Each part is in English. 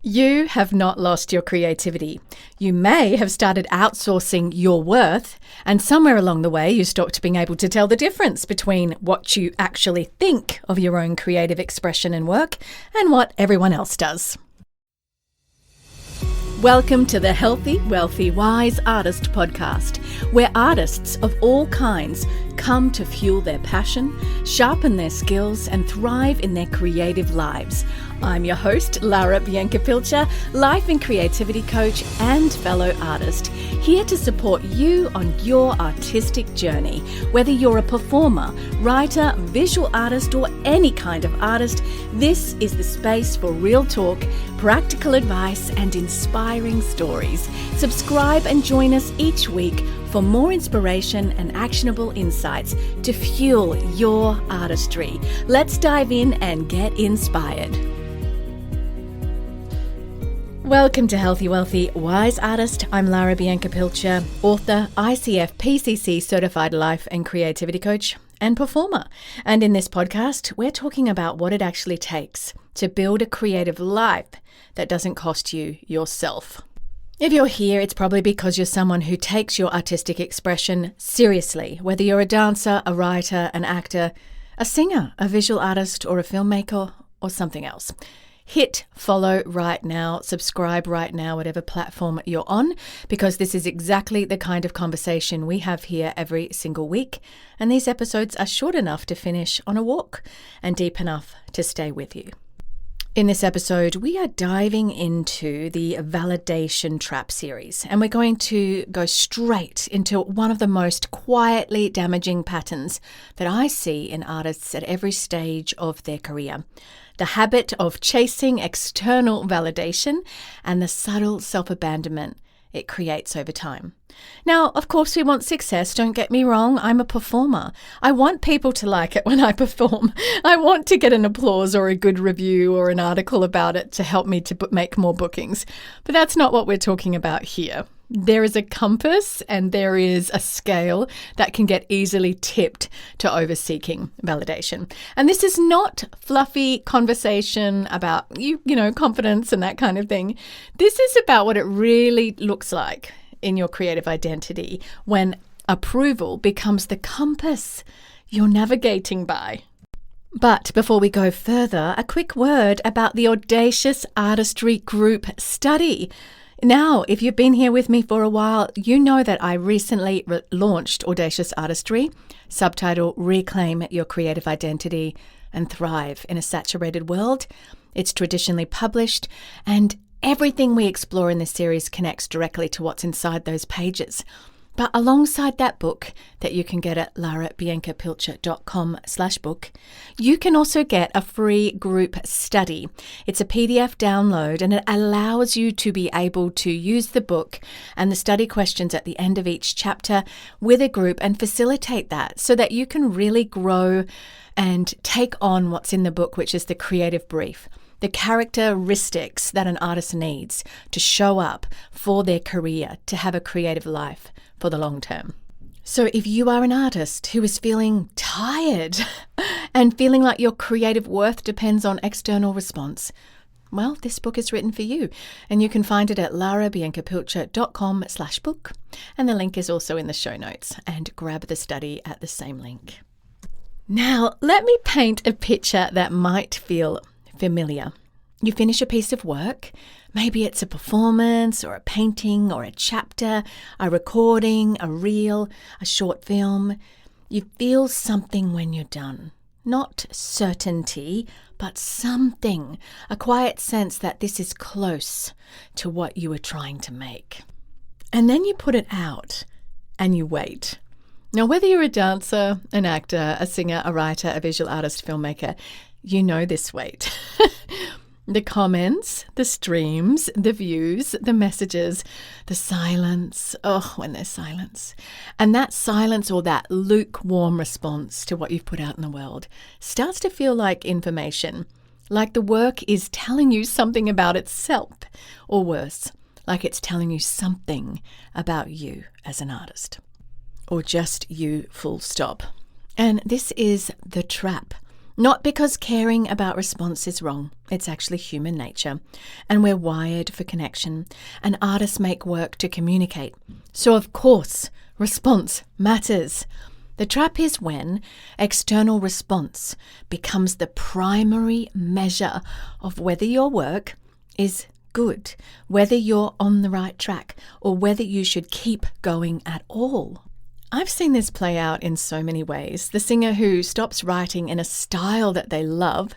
You have not lost your creativity. You may have started outsourcing your worth, and somewhere along the way you stopped being able to tell the difference between what you actually think of your own creative expression and work and what everyone else does. Welcome to the Healthy, Wealthy, Wise Artist podcast, where artists of all kinds come to fuel their passion, sharpen their skills, and thrive in their creative lives. I'm your host, Lara Bianca-Pilcher, life and creativity coach and fellow artist, here to support you on your artistic journey. Whether you're a performer, writer, visual artist, or any kind of artist, this is the space for real talk, practical advice, and inspiring stories. Subscribe and join us each week for more inspiration and actionable insights to fuel your artistry. Let's dive in and get inspired. Welcome to Healthy, Wealthy, Wise Artist. I'm Lara Bianca-Pilcher, author, ICF PCC certified life and creativity coach and performer. And in this podcast, we're talking about what it actually takes to build a creative life that doesn't cost you yourself. If you're here, it's probably because you're someone who takes your artistic expression seriously, whether you're a dancer, a writer, an actor, a singer, a visual artist, or a filmmaker, or something else. Hit follow right now, subscribe right now, whatever platform you're on, because this is exactly the kind of conversation we have here every single week. And these episodes are short enough to finish on a walk and deep enough to stay with you. In this episode, we are diving into the validation trap series, and we're going to go straight into one of the most quietly damaging patterns that I see in artists at every stage of their career. The habit of chasing external validation and the subtle self-abandonment it creates over time. Now, of course, we want success. Don't get me wrong. I'm a performer. I want people to like it when I perform. I want to get an applause or a good review or an article about it to help me to make more bookings. But that's not what we're talking about here. There is a compass and there is a scale that can get easily tipped to over-seeking validation. And this is not fluffy conversation about, confidence and that kind of thing. This is about what it really looks like in your creative identity when approval becomes the compass you're navigating by. But before we go further, a quick word about the Audacious Artistry Group study. Now, if you've been here with me for a while, you know that I recently launched Audacious Artistry, subtitle Reclaim Your Creative Identity and Thrive in a Saturated World. It's traditionally published, and everything we explore in this series connects directly to what's inside those pages. But alongside that book that you can get at larabiancapilcher.com/book, you can also get a free group study. It's a PDF download and it allows you to be able to use the book and the study questions at the end of each chapter with a group and facilitate that so that you can really grow and take on what's in the book, which is the creative brief. The characteristics that an artist needs to show up for their career, to have a creative life for the long term. So if you are an artist who is feeling tired and feeling like your creative worth depends on external response, well, this book is written for you, and you can find it at larabiancapilcher.com/book, and the link is also in the show notes, and grab the study at the same link. Now, let me paint a picture that might feel familiar. You finish a piece of work. Maybe it's a performance or a painting or a chapter, a recording, a reel, a short film. You feel something when you're done. Not certainty, but something. A quiet sense that this is close to what you were trying to make. And then you put it out and you wait. Now, whether you're a dancer, an actor, a singer, a writer, a visual artist, filmmaker, you know this wait. The comments, the streams, the views, the messages, the silence. Oh, when there's silence. And that silence or that lukewarm response to what you've put out in the world starts to feel like information, like the work is telling you something about itself, or worse, like it's telling you something about you as an artist, or just you full stop. And this is the trap Not because caring about response is wrong. It's actually human nature. And we're wired for connection. And artists make work to communicate. So of course, response matters. The trap is when external response becomes the primary measure of whether your work is good, whether you're on the right track, or whether you should keep going at all. I've seen this play out in so many ways. The singer who stops writing in a style that they love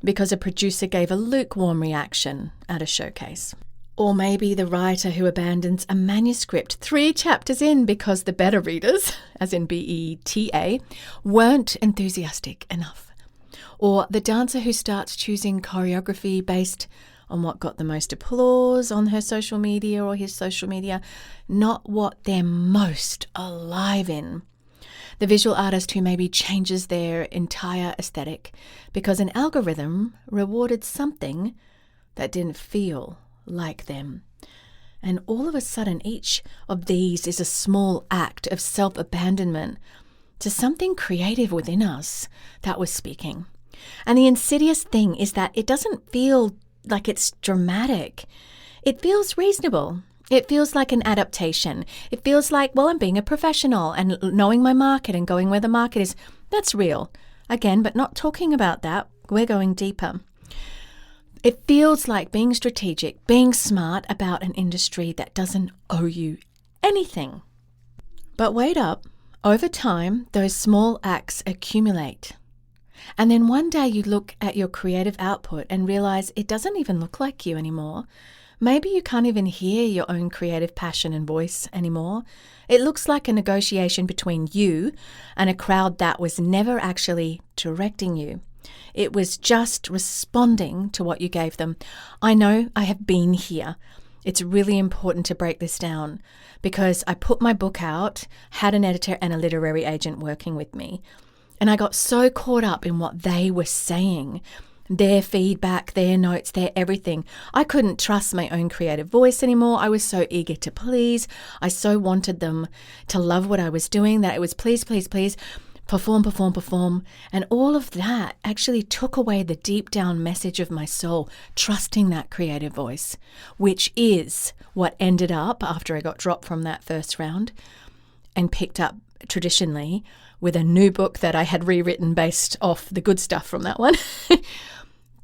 because a producer gave a lukewarm reaction at a showcase. Or maybe the writer who abandons a manuscript 3 chapters in because the beta readers, as in BETA, weren't enthusiastic enough. Or the dancer who starts choosing choreography based on what got the most applause on her social media or his social media, not what they're most alive in. The visual artist who maybe changes their entire aesthetic because an algorithm rewarded something that didn't feel like them. And all of a sudden, each of these is a small act of self-abandonment to something creative within us that was speaking. And the insidious thing is that it doesn't feel like it's dramatic. It feels reasonable. It feels like an adaptation. It feels like, well, I'm being a professional and knowing my market and going where the market is. That's real. Again, but not talking about that. We're going deeper. It feels like being strategic, being smart about an industry that doesn't owe you anything. But wait up. Over time, those small acts accumulate. And then one day you look at your creative output and realize it doesn't even look like you anymore. Maybe you can't even hear your own creative passion and voice anymore. It looks like a negotiation between you and a crowd that was never actually directing you. It was just responding to what you gave them. I know I have been here. It's really important to break this down because I put my book out, had an editor and a literary agent working with me, and I got so caught up in what they were saying, their feedback, their notes, their everything. I couldn't trust my own creative voice anymore. I was so eager to please. I so wanted them to love what I was doing that it was please, please, please, perform, perform, perform. And all of that actually took away the deep down message of my soul, trusting that creative voice, which is what ended up after I got dropped from that first round and picked up traditionally with a new book that I had rewritten based off the good stuff from that one.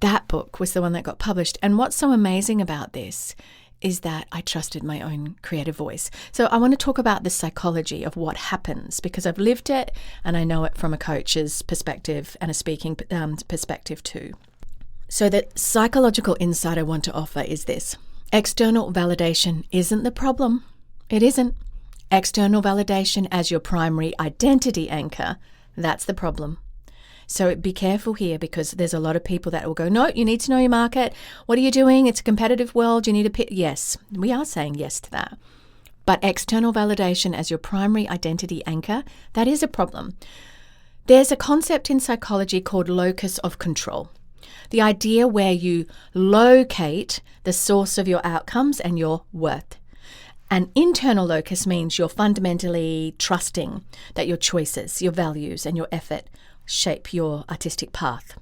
That book was the one that got published. And what's so amazing about this is that I trusted my own creative voice. So I want to talk about the psychology of what happens because I've lived it and I know it from a coach's perspective and a speaking perspective too. So the psychological insight I want to offer is this. External validation isn't the problem. It isn't. External validation as your primary identity anchor, that's the problem. So be careful here because there's a lot of people that will go, no, you need to know your market. What are you doing? It's a competitive world. You need to pick. Yes, we are saying yes to that. But external validation as your primary identity anchor, that is a problem. There's a concept in psychology called locus of control. The idea where you locate the source of your outcomes and your worth. An internal locus means you're fundamentally trusting that your choices, your values, and your effort shape your artistic path.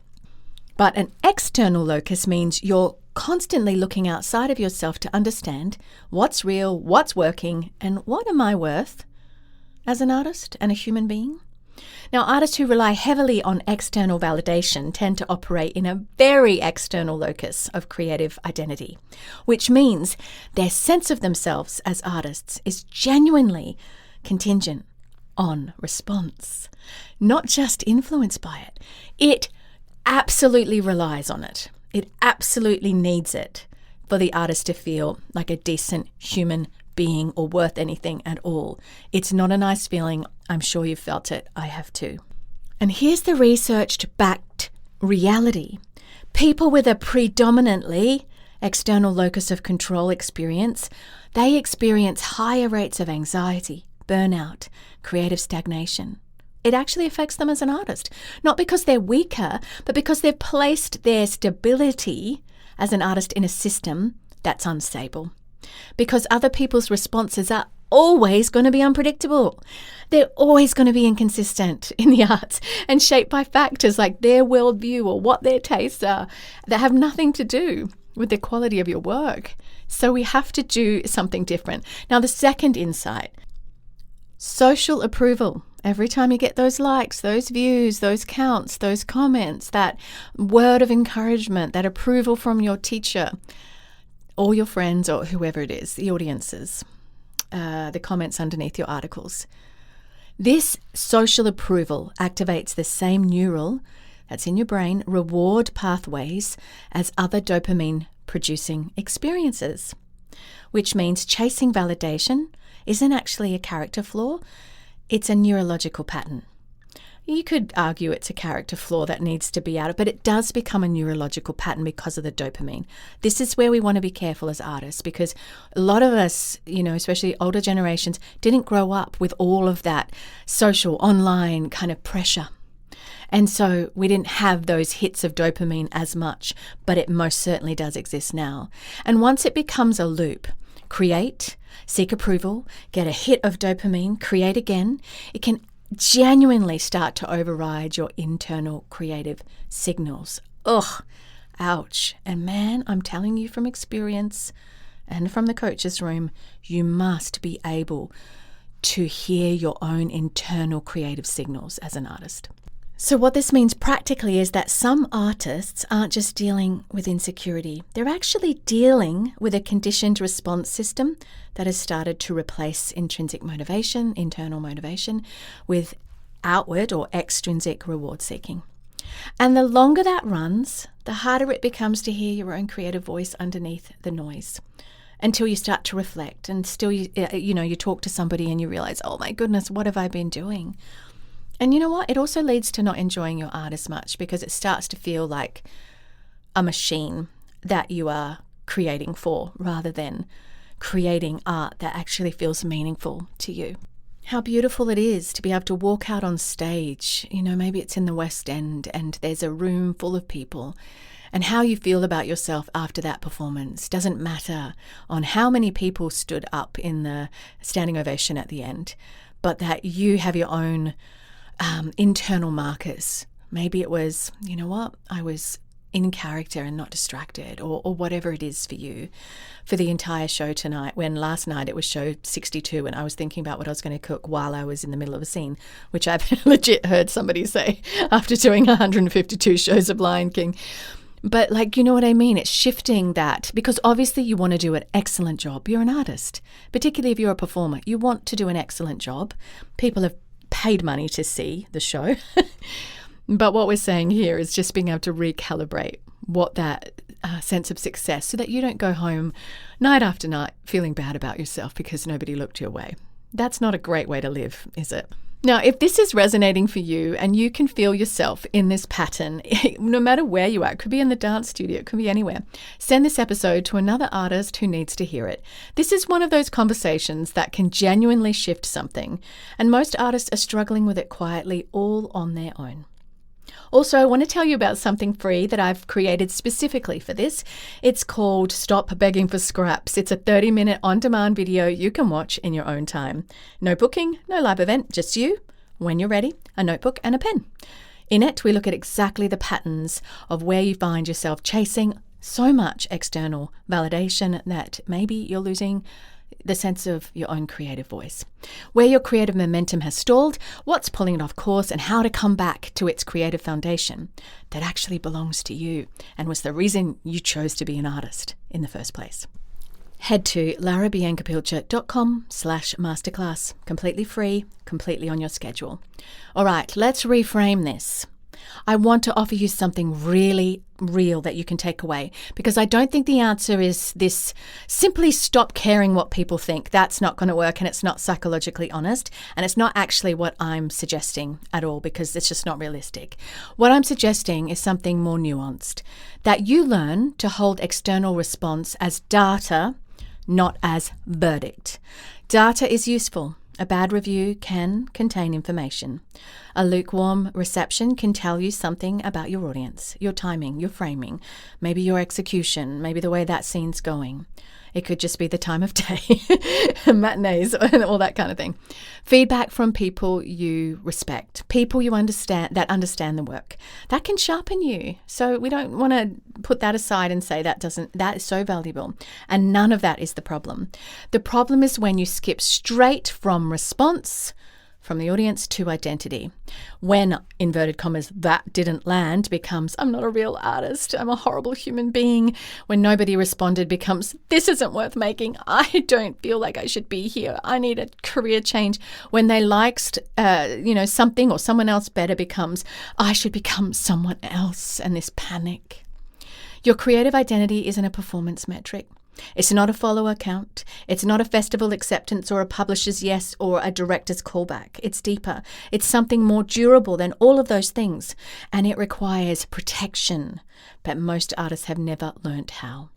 But an external locus means you're constantly looking outside of yourself to understand what's real, what's working, and what am I worth as an artist and a human being? Now, artists who rely heavily on external validation tend to operate in a very external locus of creative identity, which means their sense of themselves as artists is genuinely contingent on response, not just influenced by it. It absolutely relies on it. It absolutely needs it for the artist to feel like a decent human being or worth anything at all. It's not a nice feeling. I'm sure you've felt it. I have too. And here's the research-backed reality. People with a predominantly external locus of control experience, they experience higher rates of anxiety, burnout, creative stagnation. It actually affects them as an artist, not because they're weaker, but because they've placed their stability as an artist in a system that's unstable. Because other people's responses are always going to be unpredictable. They're always going to be inconsistent in the arts and shaped by factors like their worldview or what their tastes are that have nothing to do with the quality of your work. So we have to do something different. Now, the second insight, social approval. Every time you get those likes, those views, those counts, those comments, that word of encouragement, that approval from your teacher or your friends or whoever it is, the audiences, the comments underneath your articles. This social approval activates the same neural that's in your brain reward pathways as other dopamine-producing experiences, which means chasing validation isn't actually a character flaw, it's a neurological pattern. You could argue it's a character flaw that needs to be out, but it does become a neurological pattern because of the dopamine. This is where we want to be careful as artists, because a lot of us, especially older generations, didn't grow up with all of that social, online kind of pressure. And so we didn't have those hits of dopamine as much, but it most certainly does exist now. And once it becomes a loop, create, seek approval, get a hit of dopamine, create again, it can genuinely start to override your internal creative signals. Ugh, ouch. And man, I'm telling you from experience and from the coach's room, you must be able to hear your own internal creative signals as an artist. So what this means practically is that some artists aren't just dealing with insecurity. They're actually dealing with a conditioned response system that has started to replace intrinsic motivation, internal motivation, with outward or extrinsic reward seeking. And the longer that runs, the harder it becomes to hear your own creative voice underneath the noise, until you start to reflect and still, you talk to somebody and you realize, oh my goodness, what have I been doing? And you know what? It also leads to not enjoying your art as much, because it starts to feel like a machine that you are creating for, rather than creating art that actually feels meaningful to you. How beautiful it is to be able to walk out on stage. Maybe it's in the West End and there's a room full of people, and how you feel about yourself after that performance doesn't matter on how many people stood up in the standing ovation at the end, but that you have your own internal markers. Maybe it was, I was in character and not distracted, or whatever it is for you for the entire show tonight, when last night it was show 62 and I was thinking about what I was going to cook while I was in the middle of a scene, which I've legit heard somebody say after doing 152 shows of Lion King. But you know what I mean? It's shifting that, because obviously you want to do an excellent job. You're an artist, particularly if you're a performer. You want to do an excellent job. People have paid money to see the show. But what we're saying here is just being able to recalibrate what that sense of success, so that you don't go home night after night feeling bad about yourself because nobody looked your way. That's not a great way to live, is it? Now, if this is resonating for you and you can feel yourself in this pattern, no matter where you are, it could be in the dance studio, it could be anywhere, send this episode to another artist who needs to hear it. This is one of those conversations that can genuinely shift something, and most artists are struggling with it quietly, all on their own. Also, I want to tell you about something free that I've created specifically for this. It's called Stop Begging for Scraps. It's a 30-minute on-demand video you can watch in your own time. No booking, no live event, just you, when you're ready, a notebook and a pen. In it, we look at exactly the patterns of where you find yourself chasing so much external validation that maybe you're losing the sense of your own creative voice, where your creative momentum has stalled, what's pulling it off course, and how to come back to its creative foundation that actually belongs to you and was the reason you chose to be an artist in the first place. Head to larabiancapilcher.com/masterclass. Completely free, completely on your schedule. All right, let's reframe this. I want to offer you something really real that you can take away, because I don't think the answer is this simply stop caring what people think. That's not going to work, and it's not psychologically honest, and it's not actually what I'm suggesting at all, because it's just not realistic. What I'm suggesting is something more nuanced, that you learn to hold external response as data, not as verdict. Data is useful. A bad review can contain information. A lukewarm reception can tell you something about your audience, your timing, your framing, maybe your execution, maybe the way that scene's going. It could just be the time of day, matinees, and all that kind of thing. Feedback from people you respect, people you understand the work. That can sharpen you. So we don't want to put that aside and say that is so valuable. And none of that is the problem. The problem is when you skip straight from response from the audience to identity. When, inverted commas, that didn't land becomes, I'm not a real artist, I'm a horrible human being. When nobody responded becomes, this isn't worth making, I don't feel like I should be here, I need a career change. When they liked something or someone else better becomes, I should become someone else, and this panic. Your creative identity isn't a performance metric. It's not a follower count. It's not a festival acceptance or a publisher's yes or a director's callback. It's deeper. It's something more durable than all of those things. And it requires protection. But most artists have never learnt how.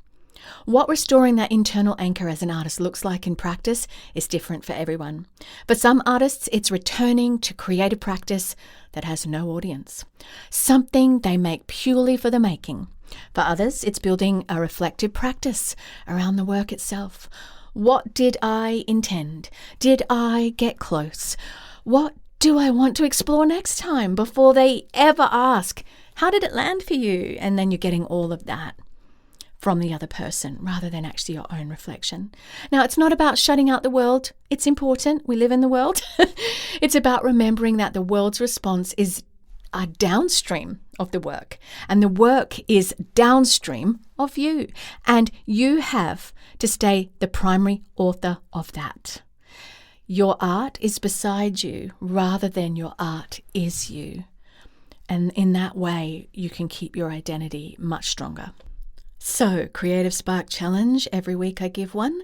What restoring that internal anchor as an artist looks like in practice is different for everyone. For some artists, it's returning to creative practice that has no audience. Something they make purely for the making. For others, it's building a reflective practice around the work itself. What did I intend? Did I get close? What do I want to explore next time before they ever ask, how did it land for you? And then you're getting all of that from the other person rather than actually your own reflection. Now, it's not about shutting out the world. It's important. We live in the world. It's about remembering that the world's response is downstream of the work, and the work is downstream of you, and you have to stay the primary author of that. Your art is beside you rather than your art is you, and in that way you can keep your identity much stronger. So, Creative Spark Challenge, every week I give one.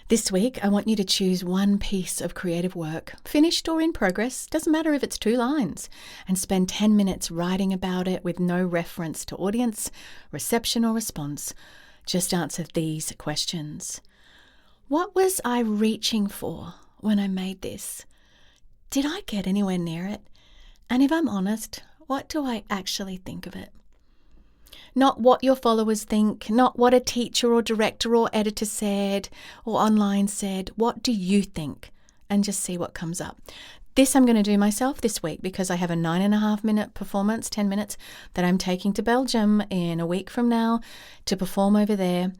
This week, I want you to choose one piece of creative work, finished or in progress, doesn't matter if it's 2 lines, and spend 10 minutes writing about it with no reference to audience, reception or response. Just answer these questions. What was I reaching for when I made this? Did I get anywhere near it? And if I'm honest, what do I actually think of it? Not what your followers think, not what a teacher or director or editor said or online said. What do you think? And just see what comes up. This I'm going to do myself this week because I have a 9.5-minute performance, 10 minutes, that I'm taking to Belgium in a week from now to perform over there.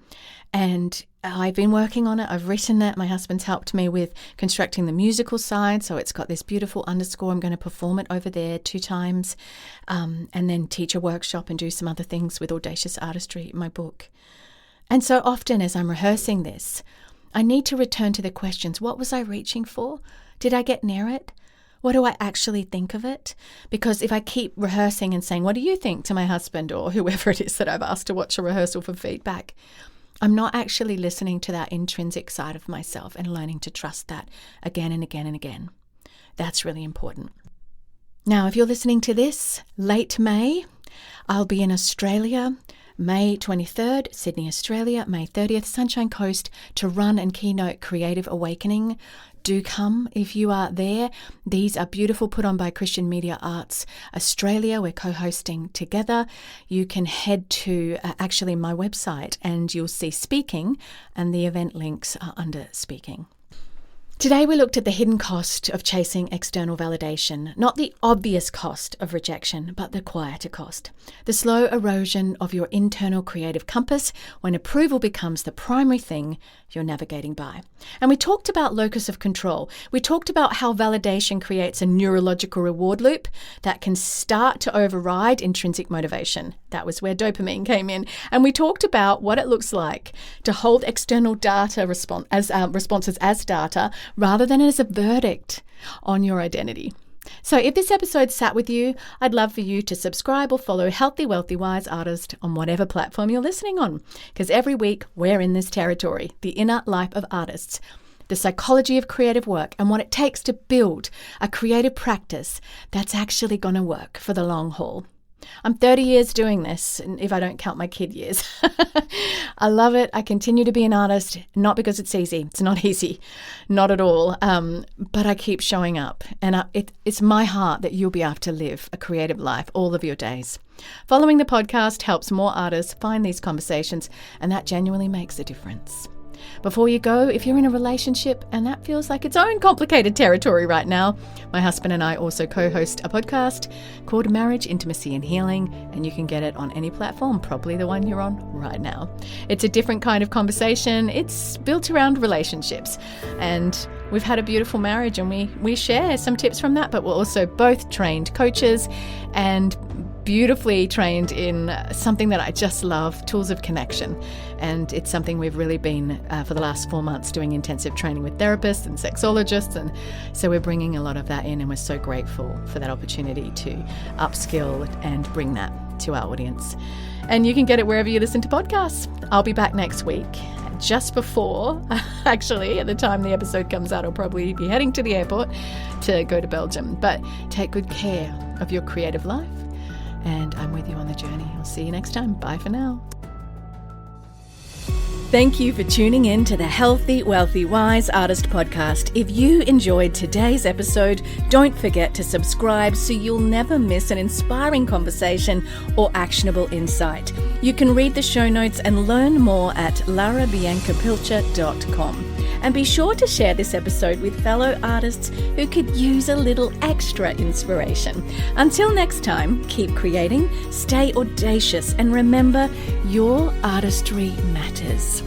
And I've been working on it. I've written it. My husband's helped me with constructing the musical side. So it's got this beautiful underscore. I'm going to perform it over there 2 times and then teach a workshop and do some other things with Audacious Artistry, my book. And so often as I'm rehearsing this, I need to return to the questions. What was I reaching for? Did I get near it? What do I actually think of it? Because if I keep rehearsing and saying, what do you think, to my husband or whoever it is that I've asked to watch a rehearsal for feedback, I'm not actually listening to that intrinsic side of myself and learning to trust that again and again and again. That's really important. Now, if you're listening to this late May, I'll be in Australia, May 23rd, Sydney, Australia, May 30th, Sunshine Coast, to run and keynote Creative Awakening. Do come if you are there. These are beautiful, put on by Christian Media Arts Australia. We're co-hosting together. You can head to actually my website and you'll see speaking, and the event links are under speaking. Today we looked at the hidden cost of chasing external validation, not the obvious cost of rejection, but the quieter cost. The slow erosion of your internal creative compass when approval becomes the primary thing you're navigating by. And we talked about locus of control. We talked about how validation creates a neurological reward loop that can start to override intrinsic motivation. That was where dopamine came in. And we talked about what it looks like to hold external data responses as data rather than as a verdict on your identity. So if this episode sat with you, I'd love for you to subscribe or follow Healthy, Wealthy, Wise Artist on whatever platform you're listening on, because every week we're in this territory, the inner life of artists, the psychology of creative work, and what it takes to build a creative practice that's actually going to work for the long haul. I'm 30 years doing this, if I don't count my kid years. I love it. I continue to be an artist, not because it's easy. It's not easy, not at all. But I keep showing up. And it's my heart that you'll be able to live a creative life all of your days. Following the podcast helps more artists find these conversations, and that genuinely makes a difference. Before you go, if you're in a relationship and that feels like its own complicated territory right now, my husband and I also co-host a podcast called Marriage, Intimacy and Healing, and you can get it on any platform, probably the one you're on right now. It's a different kind of conversation. It's built around relationships, and we've had a beautiful marriage, and we share some tips from that, but we're also both trained coaches and beautifully trained in something that I just love, tools of connection. And it's something we've really been, for the last 4 months, doing intensive training with therapists and sexologists. And so we're bringing a lot of that in, and we're so grateful for that opportunity to upskill and bring that to our audience. And you can get it wherever you listen to podcasts. I'll be back next week. Just before, actually, at the time the episode comes out, I'll probably be heading to the airport to go to Belgium. But take good care of your creative life, and I'm with you on the journey. I'll see you next time. Bye for now. Thank you for tuning in to the Healthy, Wealthy, Wise Artist podcast. If you enjoyed today's episode, don't forget to subscribe so you'll never miss an inspiring conversation or actionable insight. You can read the show notes and learn more at larabiancapilcher.com. And be sure to share this episode with fellow artists who could use a little extra inspiration. Until next time, keep creating, stay audacious, and remember, your artistry matters.